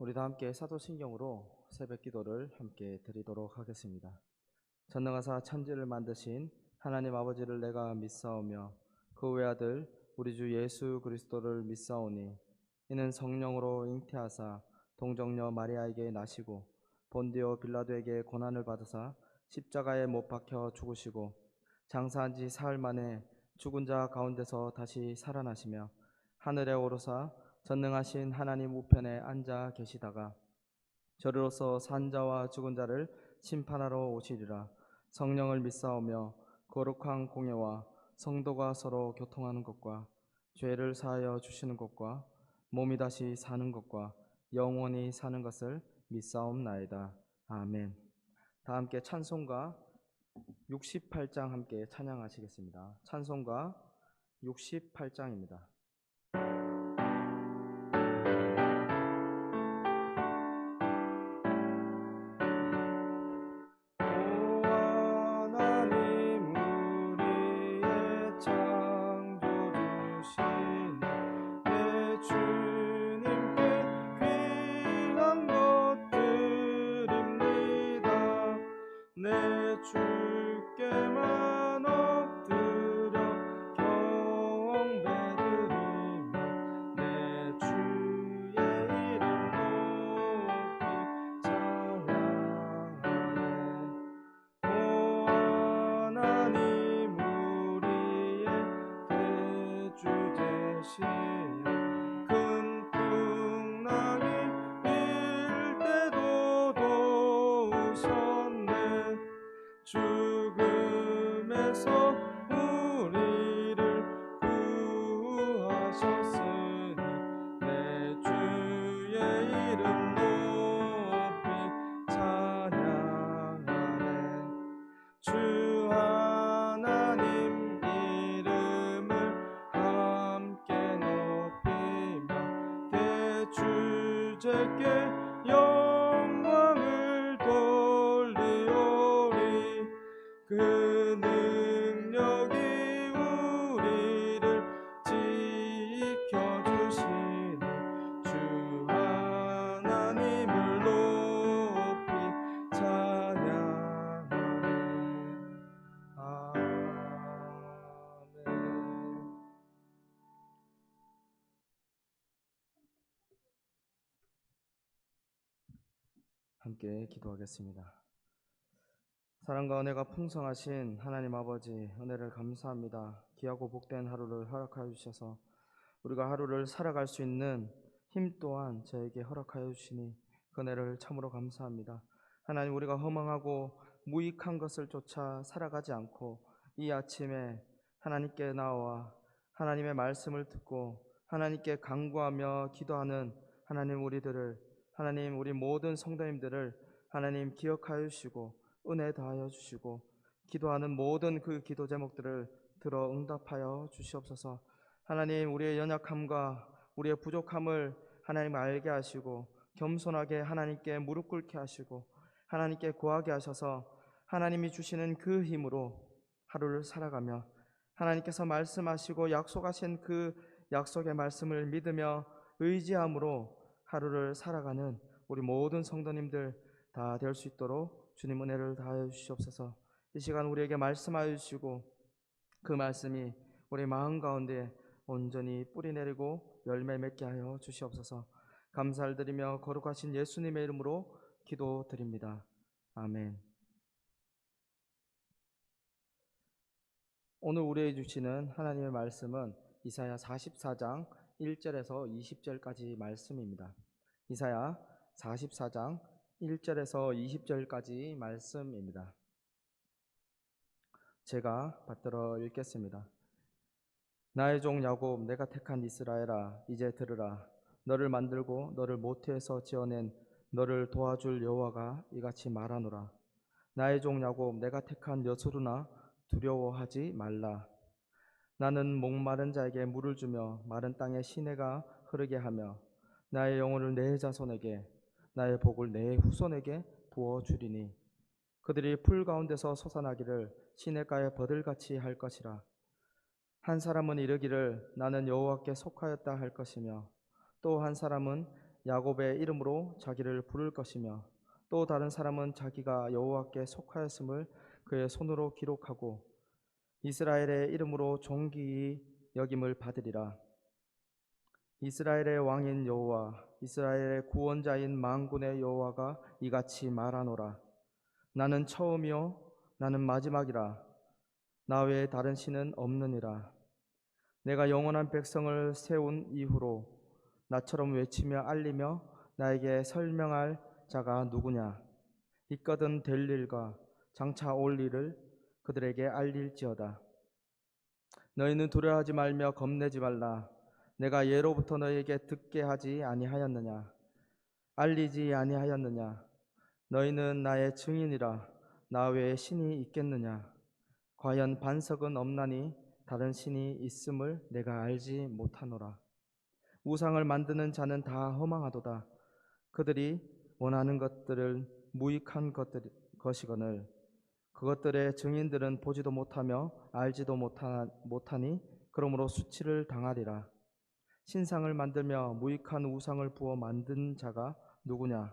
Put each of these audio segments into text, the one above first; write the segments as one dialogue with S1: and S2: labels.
S1: 우리 다 함께 사도신경으로 새벽 기도를 함께 드리도록 하겠습니다. 전능하사 천지를 만드신 하나님 아버지를 내가 믿사오며 그 외아들 우리 주 예수 그리스도를 믿사오니 이는 성령으로 잉태하사 동정녀 마리아에게 나시고 본디오 빌라도에게 고난을 받으사 십자가에 못 박혀 죽으시고 장사한 지 사흘 만에 죽은 자 가운데서 다시 살아나시며 하늘에 오르사 전능하신 하나님 우편에 앉아 계시다가 저리로서 산 자와 죽은 자를 심판하러 오시리라. 성령을 믿사오며 거룩한 공예와 성도가 서로 교통하는 것과 죄를 사하여 주시는 것과 몸이 다시 사는 것과 영원히 사는 것을 믿사옵나이다. 아멘. 다 함께 찬송가 68장 함께 찬양하시겠습니다. 찬송가 68장입니다.
S2: 죽음에서 우리를 구하셨으니 내 주의 이름 높이 찬양하네. 주 하나님 이름을 함께 높이며 대주제께 영광을 돌리오리. 그 능력이 우리를 지켜주시니 주 하나님을 높이 찬양하네. 아멘.
S1: 함께 기도하겠습니다. 사랑과 은혜가 풍성하신 하나님 아버지, 은혜를 감사합니다. 귀하고 복된 하루를 허락하여 주셔서 우리가 하루를 살아갈 수 있는 힘 또한 저에게 허락하여 주시니 그 은혜를 참으로 감사합니다. 하나님, 우리가 허망하고 무익한 것을 쫓아 살아가지 않고 이 아침에 하나님께 나와 하나님의 말씀을 듣고 하나님께 간구하며 기도하는 하나님 우리들을, 하나님 우리 모든 성도님들을 하나님 기억하여 주시고 은혜 더하여 주시고 기도하는 모든 그 기도 제목들을 들어 응답하여 주시옵소서. 하나님, 우리의 연약함과 우리의 부족함을 하나님 알게 하시고 겸손하게 하나님께 무릎 꿇게 하시고 하나님께 구하게 하셔서 하나님이 주시는 그 힘으로 하루를 살아가며 하나님께서 말씀하시고 약속하신 그 약속의 말씀을 믿으며 의지함으로 하루를 살아가는 우리 모든 성도님들 다 될 수 있도록 주님 은혜를 다하여 주시옵소서. 이 시간 우리에게 말씀하여 주시고 그 말씀이 우리 마음 가운데 온전히 뿌리 내리고 열매 맺게 하여 주시옵소서. 감사를 드리며 거룩하신 예수님의 이름으로 기도드립니다. 아멘. 오늘 우리에게 주시는 하나님의 말씀은 이사야 44장 1절에서 20절까지 말씀입니다. 이사야 44장 1절에서 20절까지 말씀입니다. 제가 받들어 읽겠습니다. 나의 종 야곱, 내가 택한 이스라엘아, 이제 들으라. 너를 만들고 너를 모태에서 지어낸 너를 도와줄 여호와가 이같이 말하노라. 나의 종 야곱, 내가 택한 여수르나 두려워하지 말라. 나는 목마른 자에게 물을 주며 마른 땅에 시내가 흐르게 하며 나의 영혼을 내 자손에게 나의 복을 내 후손에게 부어주리니 그들이 풀 가운데서 솟아나기를 시냇가에 버들같이 할 것이라. 한 사람은 이르기를 나는 여호와께 속하였다 할 것이며 또 한 사람은 야곱의 이름으로 자기를 부를 것이며 또 다른 사람은 자기가 여호와께 속하였음을 그의 손으로 기록하고 이스라엘의 이름으로 존귀히 여김을 받으리라. 이스라엘의 왕인 여호와, 이스라엘의 구원자인 만군의 여호와가 이같이 말하노라. 나는 처음이요 나는 마지막이라. 나 외에 다른 신은 없느니라. 내가 영원한 백성을 세운 이후로 나처럼 외치며 알리며 나에게 설명할 자가 누구냐. 있거든 될 일과 장차 올 일을 그들에게 알릴지어다. 너희는 두려워하지 말며 겁내지 말라. 내가 예로부터 너희에게 듣게 하지 아니하였느냐. 알리지 아니하였느냐. 너희는 나의 증인이라. 나 외에 신이 있겠느냐. 과연 반석은 없나니 다른 신이 있음을 내가 알지 못하노라. 우상을 만드는 자는 다 허망하도다. 그들이 원하는 것들을 무익한 것이거늘 그것들의 증인들은 보지도 못하며 알지도 못하니 그러므로 수치를 당하리라. 신상을 만들며 무익한 우상을 부어 만든 자가 누구냐.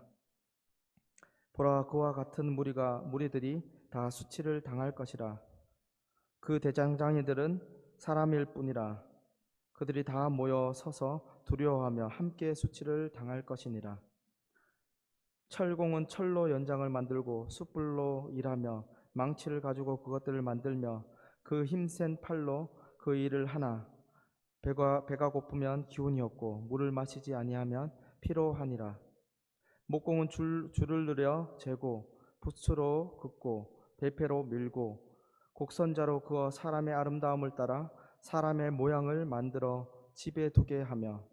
S1: 보라, 그와 같은 무리들이 다 수치를 당할 것이라. 그 대장장이들은 사람일 뿐이라. 그들이 다 모여 서서 두려워하며 함께 수치를 당할 것이니라. 철공은 철로 연장을 만들고 숯불로 일하며 망치를 가지고 그것들을 만들며 그 힘센 팔로 그 일을 하나. 배가 고프면 기운이 없고 물을 마시지 아니하면 피로하니라. 목공은 줄을 늘여 재고 붓으로 긋고 대패로 밀고 곡선자로 그어 사람의 아름다움을 따라 사람의 모양을 만들어 집에 두게 하며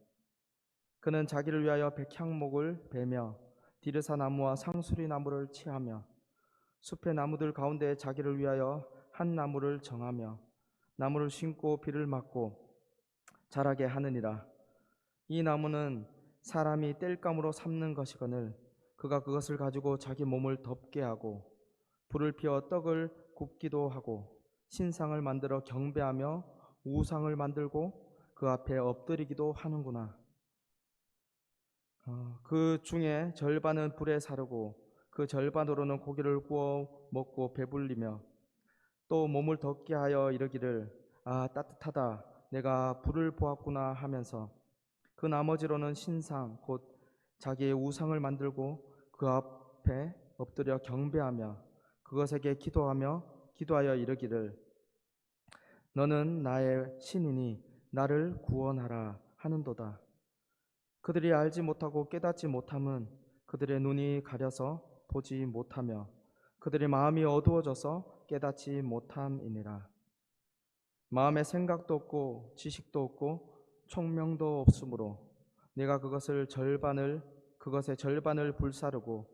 S1: 그는 자기를 위하여 백향목을 베며 디르사 나무와 상수리 나무를 취하며 숲의 나무들 가운데 자기를 위하여 한 나무를 정하며 나무를 심고 비를 맞고 자라게 하느니라. 이 나무는 사람이 땔감으로 삼는 것이거늘 그가 그것을 가지고 자기 몸을 덮게 하고 불을 피워 떡을 굽기도 하고 신상을 만들어 경배하며 우상을 만들고 그 앞에 엎드리기도 하는구나. 그 중에 절반은 불에 사르고 그 절반으로는 고기를 구워 먹고 배불리며 또 몸을 덮게 하여 이르기를 아 따뜻하다 내가 불을 보았구나 하면서 그 나머지로는 신상 곧 자기의 우상을 만들고 앞에 엎드려 경배하며 그것에게 기도하여 이르기를 너는 나의 신이니 나를 구원하라 하는도다. 그들이 알지 못하고 깨닫지 못함은 그들의 눈이 가려서 보지 못하며 그들의 마음이 어두워져서 깨닫지 못함이니라. 마음에 생각도 없고 지식도 없고 총명도 없으므로 내가 그것의 절반을 불사르고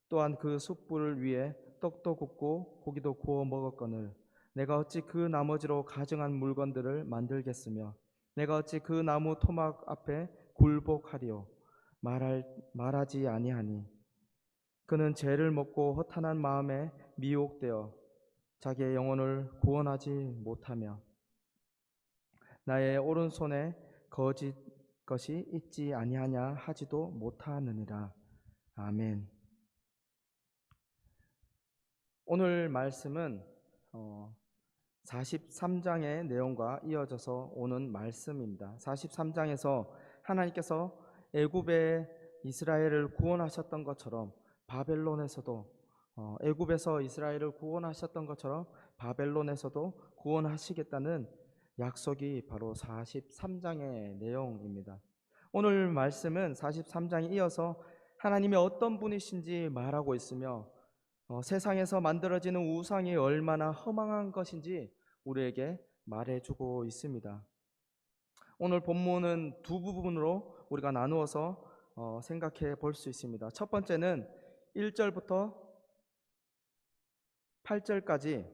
S1: 또한 그 숯불 위에 떡도 굽고 고기도 구워 먹었거늘 내가 어찌 그 나머지로 가증한 물건들을 만들겠으며 내가 어찌 그 나무 토막 앞에 굴복하리요. 말하지 아니하니 그는 죄를 먹고 허탄한 마음에 미혹되어 자기의 영혼을 구원하지 못하며 나의 오른손에 거짓 것이 있지 아니하냐 하지도 못하느니라. 아멘. 오늘 말씀은 43장의 내용과 이어져서 오는 말씀입니다. 43장에서 하나님께서 애굽의 이스라엘을 구원하셨던 것처럼 애굽에서 이스라엘을 구원하셨던 것처럼 바벨론에서도 구원하시겠다는 약속이 바로 43장의 내용입니다. 오늘 말씀은 43장에 이어서 하나님이 어떤 분이신지 말하고 있으며 세상에서 만들어지는 우상이 얼마나 허망한 것인지 우리에게 말해주고 있습니다. 오늘 본문은 두 부분으로 우리가 나누어서 생각해 볼 수 있습니다. 첫 번째는 1절부터 8절까지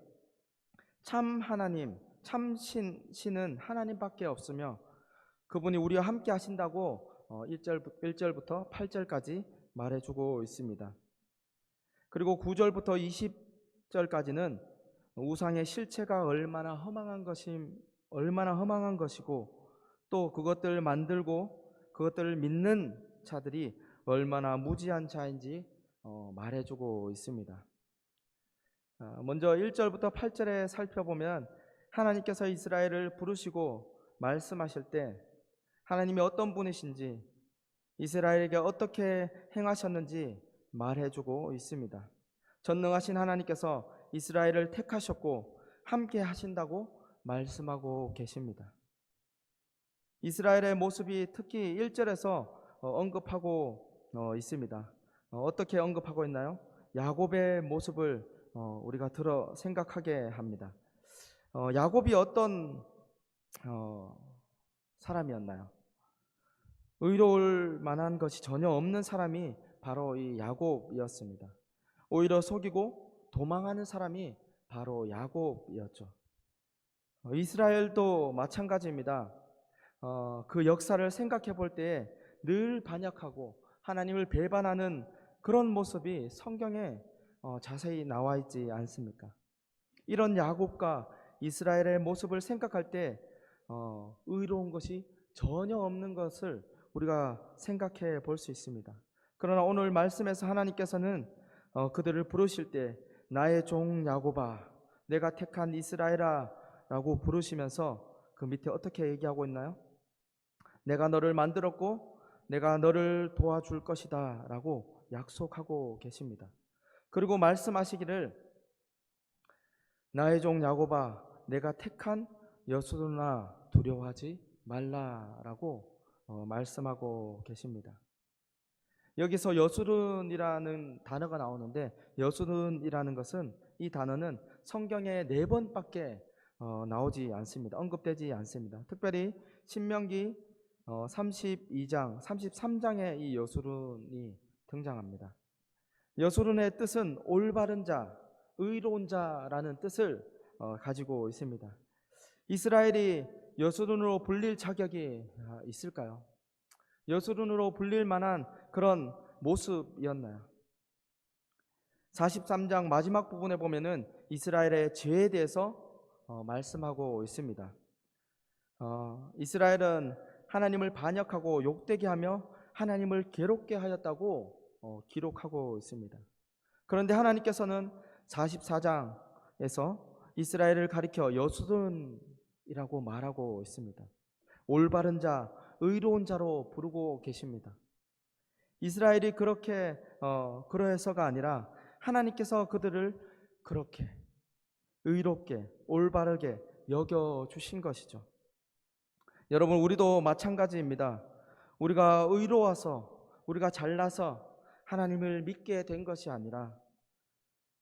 S1: 참 하나님, 참 신은 하나님밖에 없으며 그분이 우리와 함께 하신다고 1절부터 8절까지 말해주고 있습니다. 그리고 9절부터 20절까지는 우상의 실체가 얼마나 허망한 것이고 또 그것들을 만들고 그것들을 믿는 자들이 얼마나 무지한 자인지 말해주고 있습니다. 먼저 1절부터 8절에 살펴보면 하나님께서 이스라엘을 부르시고 말씀하실 때 하나님이 어떤 분이신지 이스라엘에게 어떻게 행하셨는지 말해주고 있습니다. 전능하신 하나님께서 이스라엘을 택하셨고 함께 하신다고 말씀하고 계십니다. 이스라엘의 모습이 특히 1절에서 언급하고 있습니다. 어떻게 언급하고 있나요? 야곱의 모습을 우리가 생각하게 합니다. 야곱이 어떤 사람이었나요? 의로울 만한 것이 전혀 없는 사람이 바로 이 야곱이었습니다. 오히려 속이고 도망하는 사람이 바로 야곱이었죠. 이스라엘도 마찬가지입니다. 그 역사를 생각해 볼 때에 늘 반역하고 하나님을 배반하는 그런 모습이 성경에 자세히 나와 있지 않습니까? 이런 야곱과 이스라엘의 모습을 생각할 때 의로운 것이 전혀 없는 것을 우리가 생각해 볼 수 있습니다. 그러나 오늘 말씀에서 하나님께서는 그들을 부르실 때 나의 종 야곱아, 내가 택한 이스라엘아 라고 부르시면서 그 밑에 어떻게 얘기하고 있나요? 내가 너를 만들었고 내가 너를 도와줄 것이다 라고 약속하고 계십니다. 그리고 말씀하시기를 나의 종 야곱아, 내가 택한 여수르나 두려워하지 말라라고 말씀하고 계십니다. 여기서 여수른이라는 단어가 나오는데 여수른이라는 것은 이 단어는 성경에 4번밖에 나오지 않습니다. 언급되지 않습니다. 특별히 신명기 32장, 33장에 이 여수른이 등장합니다. 여수른의 뜻은 올바른 자, 의로운 자라는 뜻을 가지고 있습니다. 이스라엘이 여수른으로 불릴 자격이 있을까요? 여수른으로 불릴 만한 그런 모습이었나요? 43장 마지막 부분에 보면은 이스라엘의 죄에 대해서 말씀하고 있습니다. 이스라엘은 하나님을 반역하고 욕되게 하며 하나님을 괴롭게 하였다고 기록하고 있습니다. 그런데 하나님께서는 44장에서 이스라엘을 가리켜 여수른이라고 말하고 있습니다. 올바른 자, 의로운 자로 부르고 계십니다. 이스라엘이 그렇게 그러해서가 아니라 하나님께서 그들을 그렇게 의롭게 올바르게 여겨 주신 것이죠. 여러분, 우리도 마찬가지입니다. 우리가 의로워서 우리가 잘나서 하나님을 믿게 된 것이 아니라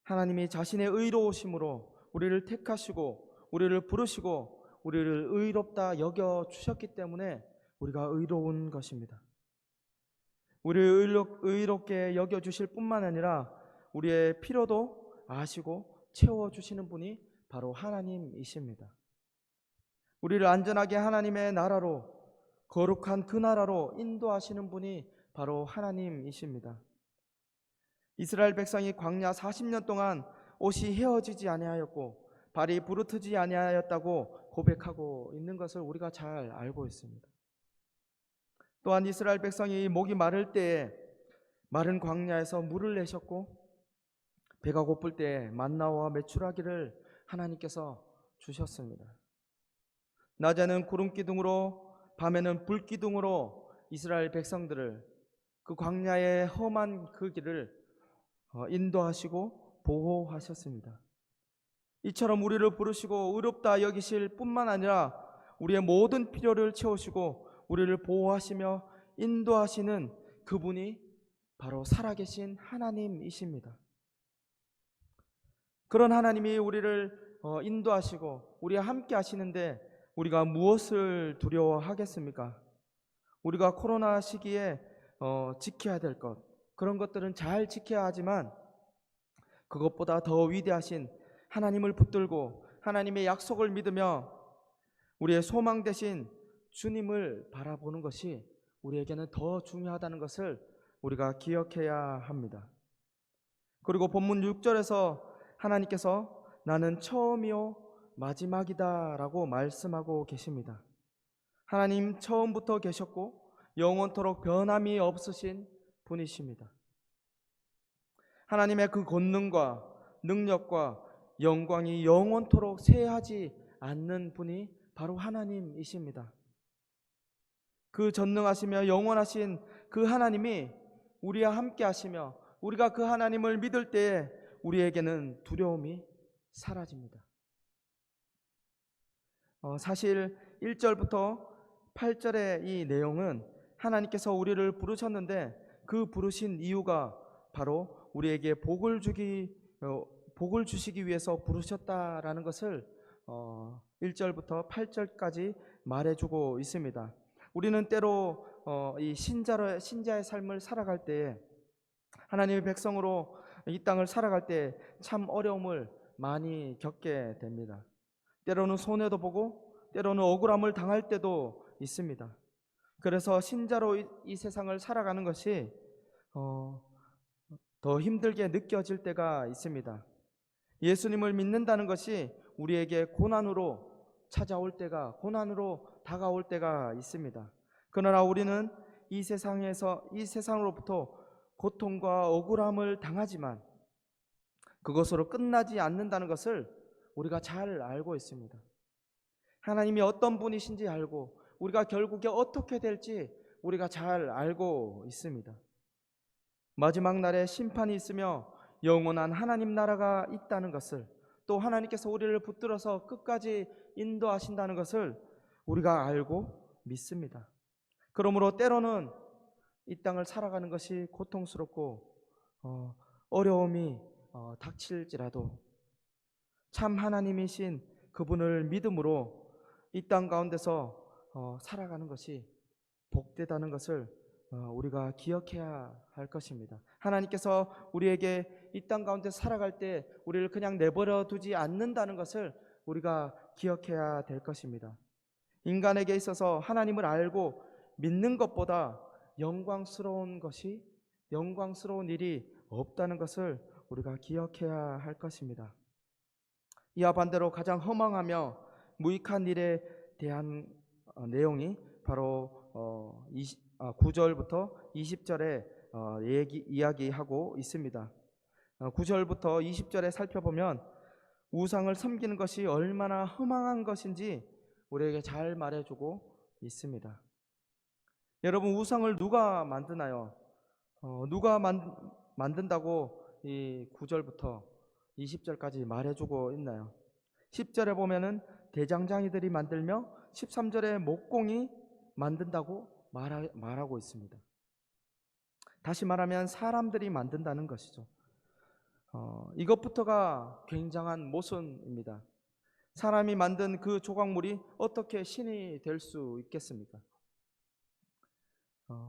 S1: 하나님이 자신의 의로우심으로 우리를 택하시고 우리를 부르시고 우리를 의롭다 여겨 주셨기 때문에 우리가 의로운 것입니다. 우리를 의롭게 여겨 주실 뿐만 아니라 우리의 필요도 아시고 채워 주시는 분이 바로 하나님이십니다. 우리를 안전하게 하나님의 나라로, 거룩한 그 나라로 인도하시는 분이 바로 하나님이십니다. 이스라엘 백성이 광야 40년 동안 옷이 헤어지지 아니하였고 발이 부르트지 아니하였다고 고백하고 있는 것을 우리가 잘 알고 있습니다. 또한 이스라엘 백성이 목이 마를 때에 마른 광야에서 물을 내셨고 배가 고플 때에 만나와 메추라기를 하나님께서 주셨습니다. 낮에는 구름 기둥으로 밤에는 불 기둥으로 이스라엘 백성들을 그 광야의 험한 그 길을 인도하시고 보호하셨습니다. 이처럼 우리를 부르시고 의롭다 여기실 뿐만 아니라 우리의 모든 필요를 채우시고 우리를 보호하시며 인도하시는 그분이 바로 살아계신 하나님이십니다. 그런 하나님이 우리를 인도하시고 우리와 함께 하시는데 우리가 무엇을 두려워하겠습니까? 우리가 코로나 시기에 지켜야 될 것, 그런 것들은 잘 지켜야 하지만 그것보다 더 위대하신 하나님을 붙들고 하나님의 약속을 믿으며 우리의 소망 되신 주님을 바라보는 것이 우리에게는 더 중요하다는 것을 우리가 기억해야 합니다. 그리고 본문 6절에서 하나님께서 나는 처음이요 마지막이다 라고 말씀하고 계십니다. 하나님 처음부터 계셨고 영원토록 변함이 없으신 분이십니다. 하나님의 그 권능과 능력과 영광이 영원토록 쇠하지 않는 분이 바로 하나님이십니다. 그 전능하시며 영원하신 그 하나님이 우리와 함께 하시며 우리가 그 하나님을 믿을 때에 우리에게는 두려움이 사라집니다. 사실 1절부터 8절의 이 내용은 하나님께서 우리를 부르셨는데 그 부르신 이유가 바로 우리에게 복을 주시기 위해서 부르셨다라는 것을 1절부터 8절까지 말해주고 있습니다. 우리는 때로 이 신자의 삶을 살아갈 때에 하나님의 백성으로 이 땅을 살아갈 때 참 어려움을 많이 겪게 됩니다. 때로는 손해도 보고 때로는 억울함을 당할 때도 있습니다. 그래서 신자로 이 세상을 살아가는 것이 더 힘들게 느껴질 때가 있습니다. 예수님을 믿는다는 것이 우리에게 고난으로 다가올 때가 있습니다. 그러나 우리는 이 세상으로부터 고통과 억울함을 당하지만 그것으로 끝나지 않는다는 것을 우리가 잘 알고 있습니다. 하나님이 어떤 분이신지 알고 우리가 결국에 어떻게 될지 우리가 잘 알고 있습니다. 마지막 날에 심판이 있으며 영원한 하나님 나라가 있다는 것을, 또 하나님께서 우리를 붙들어서 끝까지 인도하신다는 것을 우리가 알고 믿습니다. 그러므로 때로는 이 땅을 살아가는 것이 고통스럽고 어려움이 닥칠지라도 참 하나님이신 그분을 믿음으로 이 땅 가운데서 살아가는 것이 복되다는 것을 우리가 기억해야 할 것입니다. 하나님께서 우리에게 이 땅 가운데 살아갈 때 우리를 그냥 내버려 두지 않는다는 것을 우리가 기억해야 될 것입니다. 인간에게 있어서 하나님을 알고 믿는 것보다 영광스러운 일이 없다는 것을 우리가 기억해야 할 것입니다. 이와 반대로 가장 허망하며 무익한 일에 대한 내용이 바로 9절부터 20절에 이야기하고 있습니다. 9절부터 20절에 살펴보면 우상을 섬기는 것이 얼마나 허망한 것인지 우리에게 잘 말해주고 있습니다. 여러분, 우상을 누가 만드나요? 만든다고 이 9절부터 20절까지 말해주고 있나요? 10절에 보면은 대장장이들이 만들며 13절에 목공이 만든다고 말하고 있습니다. 다시 말하면 사람들이 만든다는 것이죠. 이것부터가 굉장한 모순입니다. 사람이 만든 그 조각물이 어떻게 신이 될 수 있겠습니까?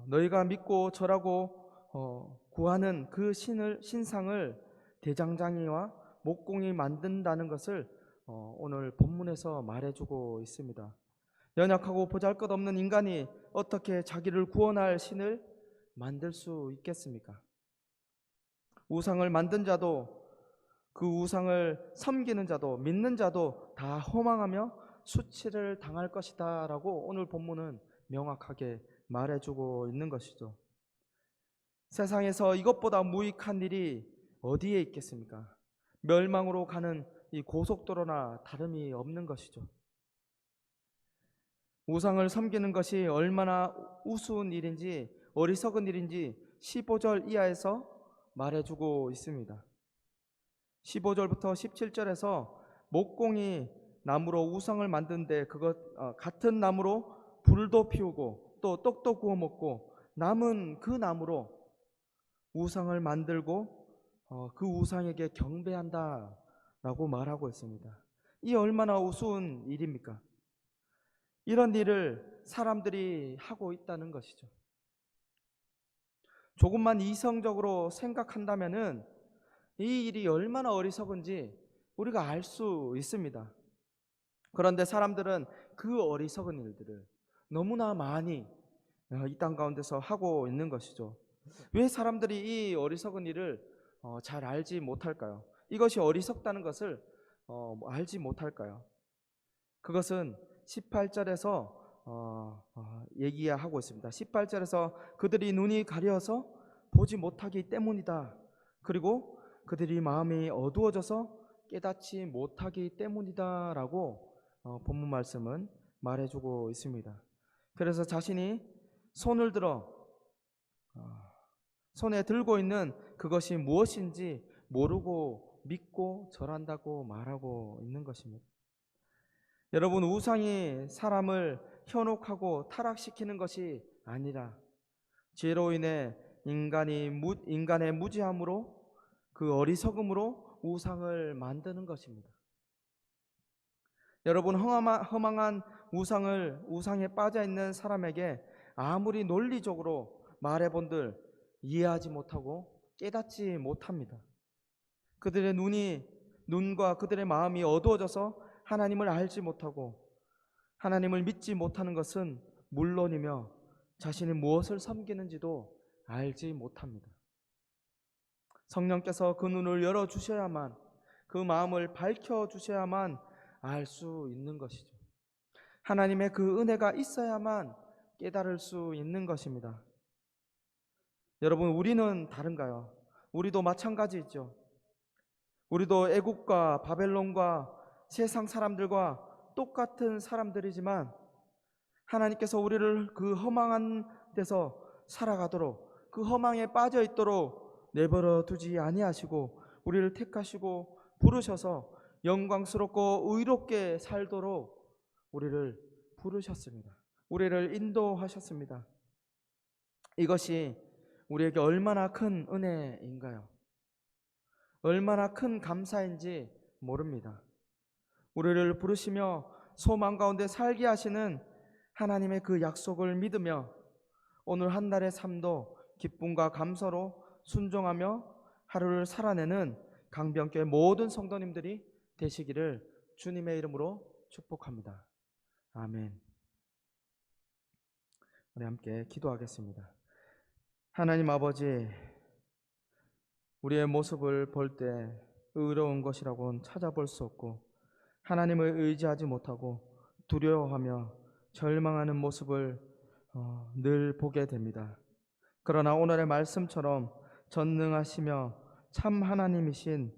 S1: 너희가 믿고 절하고 구하는 그 신상을 대장장이와 목공이 만든다는 것을 오늘 본문에서 말해주고 있습니다. 연약하고 보잘것없는 인간이 어떻게 자기를 구원할 신을 만들 수 있겠습니까? 우상을 만든 자도 그 우상을 섬기는 자도 믿는 자도 다 허망하며 수치를 당할 것이다 라고 오늘 본문은 명확하게 말해주고 있는 것이죠. 세상에서 이것보다 무익한 일이 어디에 있겠습니까? 멸망으로 가는 이 고속도로나 다름이 없는 것이죠. 우상을 섬기는 것이 얼마나 우스운 일인지 어리석은 일인지 15절 이하에서 말해주고 있습니다. 15절부터 17절에서 목공이 나무로 우상을 만드는데 같은 나무로 불도 피우고 또 떡도 구워 먹고 남은 그 나무로 우상을 만들고 그 우상에게 경배한다라고 말하고 있습니다. 이 얼마나 우스운 일입니까? 이런 일을 사람들이 하고 있다는 것이죠. 조금만 이성적으로 생각한다면은 이 일이 얼마나 어리석은지 우리가 알 수 있습니다. 그런데 사람들은 그 어리석은 일들을 너무나 많이 이 땅 가운데서 하고 있는 것이죠. 왜 사람들이 이 어리석은 일을 잘 알지 못할까요? 이것이 어리석다는 것을 알지 못할까요? 그것은 18절에서 얘기하고 있습니다. 18절에서 그들이 눈이 가려서 보지 못하기 때문이다. 그리고 그들이 마음이 어두워져서 깨닫지 못하기 때문이다 라고 본문 말씀은 말해주고 있습니다. 그래서 자신이 손을 들어 손에 들고 있는 그것이 무엇인지 모르고 믿고 절한다고 말하고 있는 것입니다. 여러분, 우상이 사람을 현혹하고 타락시키는 것이 아니라 죄로 인해 인간의 무지함으로 그 어리석음으로 우상을 만드는 것입니다. 여러분, 허망한 우상에 빠져 있는 사람에게 아무리 논리적으로 말해본들 이해하지 못하고 깨닫지 못합니다. 그들의 눈과 그들의 마음이 어두워져서 하나님을 알지 못하고 하나님을 믿지 못하는 것은 물론이며 자신이 무엇을 섬기는지도 알지 못합니다. 성령께서 그 눈을 열어주셔야만, 그 마음을 밝혀주셔야만 알 수 있는 것이죠. 하나님의 그 은혜가 있어야만 깨달을 수 있는 것입니다. 여러분, 우리는 다른가요? 우리도 마찬가지죠. 우리도 애국과 바벨론과 세상 사람들과 똑같은 사람들이지만 하나님께서 우리를 그 허망한 데서 살아가도록, 그 허망에 빠져 있도록 내버려 두지 아니하시고 우리를 택하시고 부르셔서 영광스럽고 의롭게 살도록 우리를 부르셨습니다. 우리를 인도하셨습니다. 이것이 우리에게 얼마나 큰 은혜인가요? 얼마나 큰 감사인지 모릅니다. 우리를 부르시며 소망 가운데 살게 하시는 하나님의 그 약속을 믿으며 오늘 한 달의 삶도 기쁨과 감사로 순종하며 하루를 살아내는 강변교회 모든 성도님들이 되시기를 주님의 이름으로 축복합니다. 아멘. 우리 함께 기도하겠습니다. 하나님 아버지, 우리의 모습을 볼 때 의로운 것이라고는 찾아볼 수 없고 하나님을 의지하지 못하고 두려워하며 절망하는 모습을 늘 보게 됩니다. 그러나 오늘의 말씀처럼 전능하시며 참 하나님이신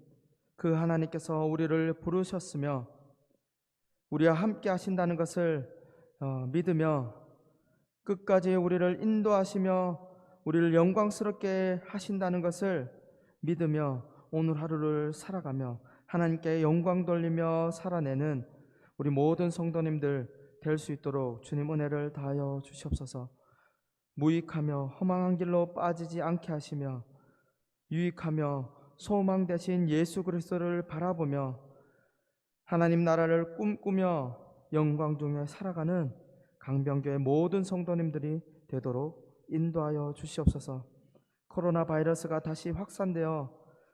S1: 그 하나님께서 우리를 부르셨으며 우리와 함께 하신다는 것을 믿으며 끝까지 우리를 인도하시며 우리를 영광스럽게 하신다는 것을 믿으며 오늘 하루를 살아가며 하나님께 영광 돌리며 살아내는 우리 모든 성도님들 될 수 있도록 주님 은혜를 다하여 주시옵소서. 무익하며 허망한 길로 빠지지 않게 하시며 유익하며 소망 되신 예수 그리스도를 바라보며 하나님 나라를 꿈꾸며 영광 중에 살아가는 강변교회 모든 성도님들이 되도록 인도하여 주시옵소서. 코로나 바이러스가 다시 확산되어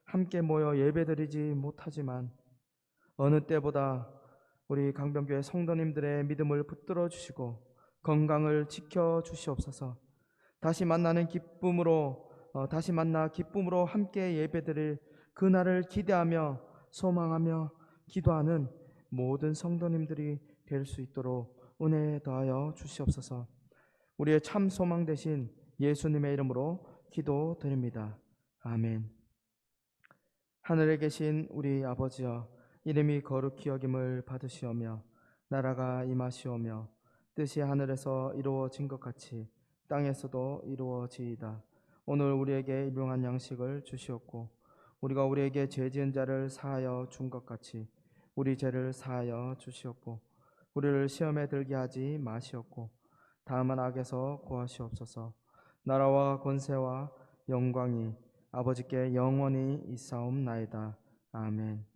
S1: 함께 모여 예배드리지 못하지만 어느 때보다 우리 강변교회 성도님들의 믿음을 붙들어 주시고 건강을 지켜 주시옵소서. 다시 만나 기쁨으로 함께 예배드릴 그날을 기대하며 소망하며 기도하는 모든 성도님들이 될 수 있도록 은혜 더하여 주시옵소서. 우리의 참 소망 되신 예수님의 이름으로 기도드립니다. 아멘. 하늘에 계신 우리 아버지여, 이름이 거룩히 여김을 받으시오며 나라가 임하시오며 뜻이 하늘에서 이루어진 것 같이 땅에서도 이루어지이다. 오늘 우리에게 일용할 양식을 주시옵고 우리가 우리에게 죄 지은 자를 사하여 준 것 같이 우리 죄를 사하여 주시옵고 우리를 시험에 들게 하지 마시옵고 다만 악에서 구하시옵소서. 나라와 권세와 영광이 아버지께 영원히 있사옵나이다. 아멘.